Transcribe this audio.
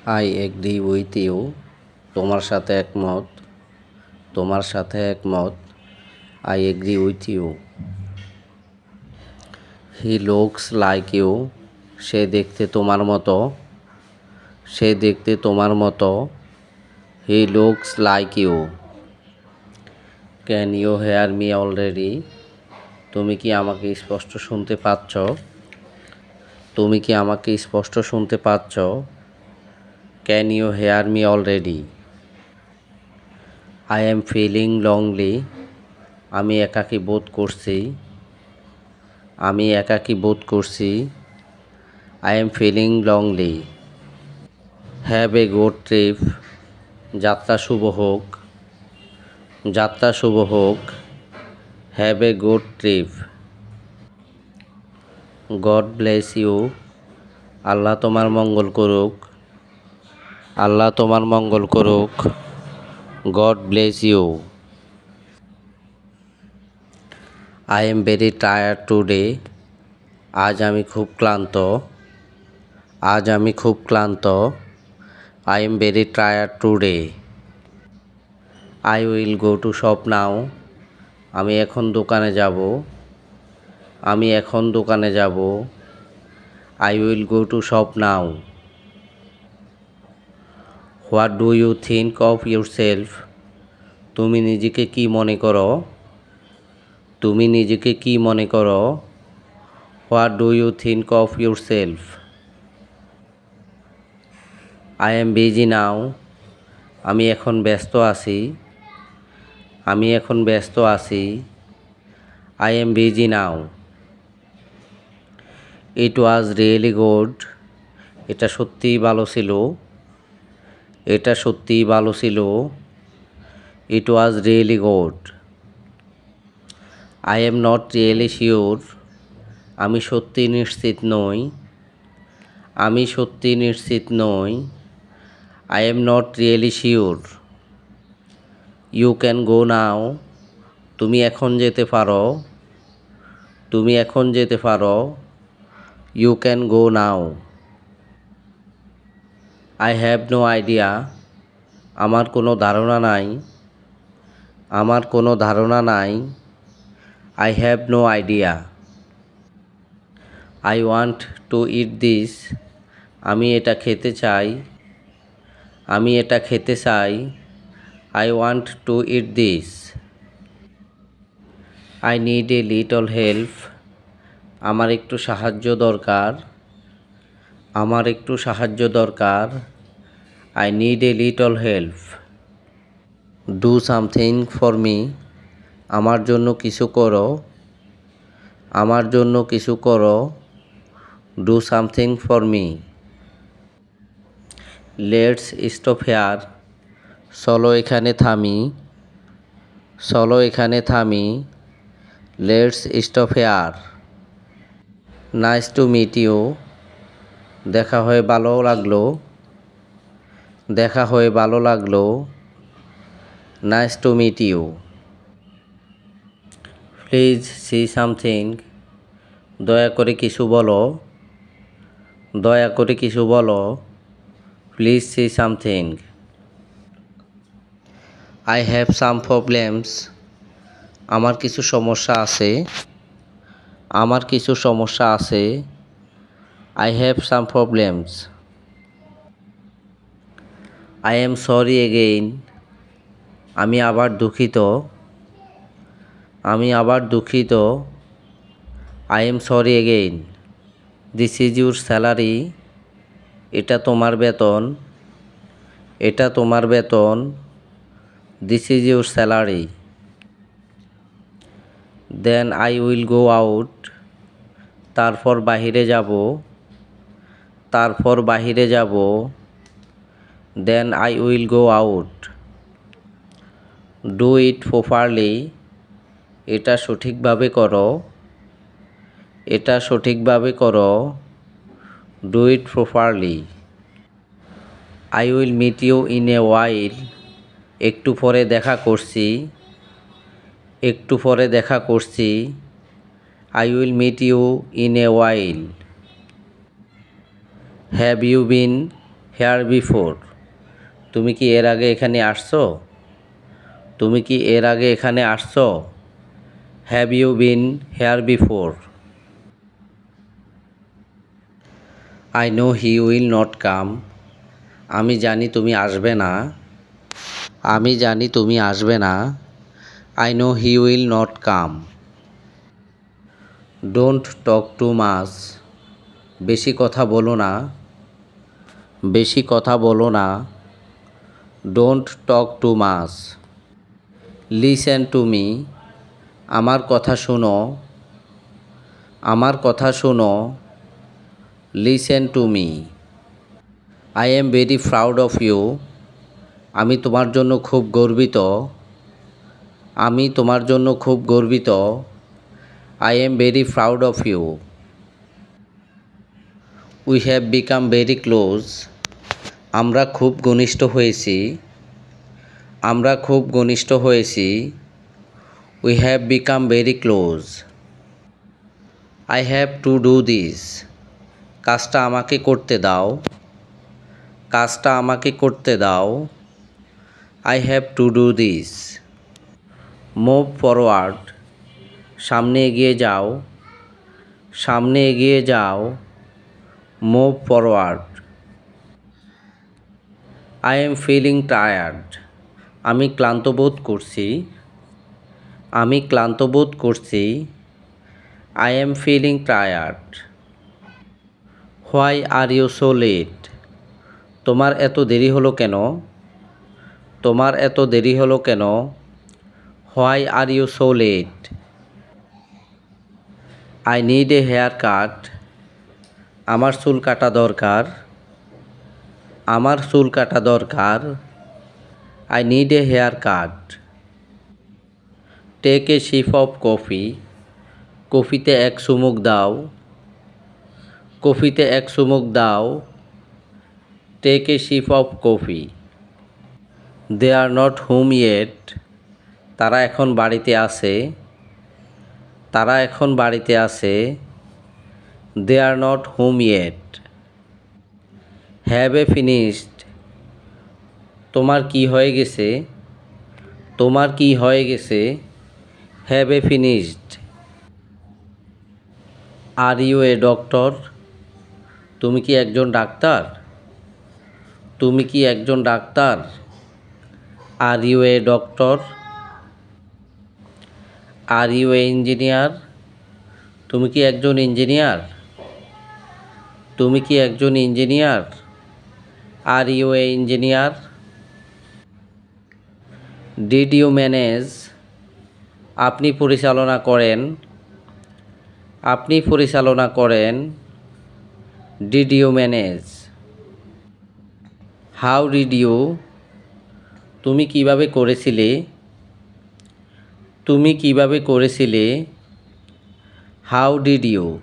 I agree with you. তোমার সাথে একমত। তোমার সাথে একমত। I agree with you. He looks like you. সে দেখতে তোমার মতো। সে দেখতে তোমার মতো। He looks like you. Can you hear me already? তুমি কি আমাকে স্পষ্ট শুনতে পাচ্ছ? তুমি কি আমাকে স্পষ্ট শুনতে পাচ্ছ? Can you hear me already? I am feeling lonely. আমি একাকী বোধ করছি। আমি একাকী বোধ করছি। I am feeling lonely. Have a good trip. যাত্রা শুভ হোক। যাত্রা শুভ হোক। Have a good trip. God bless you. Allah তোমার মঙ্গল করুক। আল্লাহ তোমার মঙ্গল করুক। God bless you. I am very tired today. আজ আমি খুব ক্লান্ত। আজ আমি খুব ক্লান্ত। I am very tired today. I will go to shop now. আমি এখন দোকানে যাব। আমি এখন দোকানে যাব। I will go to shop now. What do you think of yourself? তুমি নিজেকে কি মনে করো? তুমি নিজেকে কি মনে করো? What do you think of yourself? I am busy now. আমি এখন ব্যস্ত আছি। আমি এখন ব্যস্ত আছি। I am busy now. It was really good. এটা সত্যিই ভালো ছিল। এটা সত্যিই ভালো ছিল। It was really good. I am not really sure. আমি সত্যি নিশ্চিত নই। আমি সত্যি নিশ্চিত নই। I am not really sure. You can go now. তুমি এখন যেতে পারো। তুমি এখন যেতে পারো। You can go now. I have no idea. আমার কোনো ধারণা নাই। আমার কোনো ধারণা নাই। I have no idea. I want to eat this. আমি এটা খেতে চাই। আমি এটা খেতে চাই। I want to eat this. I need a little help. আমার একটু সাহায্য দরকার। আমার একটু সাহায্য দরকার। I need a little help. Do something for me. আমার জন্য কিছু করো। আমার জন্য কিছু করো। Do something for me. Let's stop here. চলো এখানে থামি। চলো এখানে থামি। Let's stop here. Nice to meet you. দেখা হয়ে ভালো লাগলো। দেখা হয়ে ভালো লাগলো। Nice to meet you. Please say something. দয়া করে কিছু বলো। দয়া করে কিছু বলো। Please say something. I have some problems. আমার কিছু সমস্যা আছে। আমার কিছু সমস্যা আছে। I have some problems. I am sorry again. আমি আবার দুঃখিত। আমি আবার দুঃখিত। I am sorry again. This is your salary. এটা তোমার বেতন। এটা তোমার বেতন। This is your salary. Then I will go out. তারপর বাহিরে যাব। তারপর বাহিরে যাব। Then I will go out. Do it properly. এটা সঠিকভাবে করো। এটা সঠিকভাবে করো। Do it properly. I will meet you in a while. একটু পরে দেখা করছি। একটু পরে দেখা করছি। I will meet you in a while. Have you been here before. তুমি কি এর আগে এখানে আসছো? তুমি কি এর আগে এখানে আসছো? Have you been here before? I know he will not come. আমি জানি তুমি আসবে না। আমি জানি তুমি আসবে না। I know he will not come. Don't talk too much. বেশি কথা বলো না। বেশি কথা বলো না। Don't talk too much. Listen to me. আমার কথা শোনো। আমার কথা শোনো। Listen to me. I am very proud of you. আমি তোমার জন্য খুব গর্বিত। আমি তোমার জন্য খুব গর্বিত। I am very proud of you. We have become very close. আমরা খুব ঘনিষ্ঠ হয়েছি। আমরা খুব ঘনিষ্ঠ হয়েছি। We have become very close. I have to do this. কাজটা আমাকে করতে দাও। কাজটা আমাকে করতে দাও। I have to do this. Move forward. সামনে এগিয়ে যাও। সামনে এগিয়ে যাও। Move forward. I am feeling tired. আমি ক্লান্ত বোধ করছি। আমি ক্লান্ত বোধ করছি। I am feeling tired. Why are you so late? তোমার এত দেরি হলো কেন? তোমার এত দেরি হলো কেন? Why are you so late? I need a hair cut. আমার চুল কাটা দরকার। আমার চুল কাটা দরকার। I need a hair cut. Take a sip of coffee. কফিতে এক চুমুক দাও। কফিতে এক চুমুক দাও। Take a sip of coffee. They are not home yet. তারা এখন বাড়িতে আছে। তারা এখন বাড়িতে আছে। They are not home yet. Have a finished. তোমার কি হয়ে গেছে? তোমার কি হয়ে গেছে? Have a finished. Are you a doctor? তুমি কি একজন ডাক্তার? তুমি কি একজন ডাক্তার? Are you a doctor? Are you a engineer? তুমি কি একজন ইঞ্জিনিয়ার? তুমি কি একজন ইঞ্জিনিয়ার? Are you a engineer? Did you manage? আপনি পরিচালনা করেন। আপনি পরিচালনা করেন। Did you manage? How did you? তুমি কিভাবে করেছিলে? তুমি কিভাবে করেছিলে? How did you?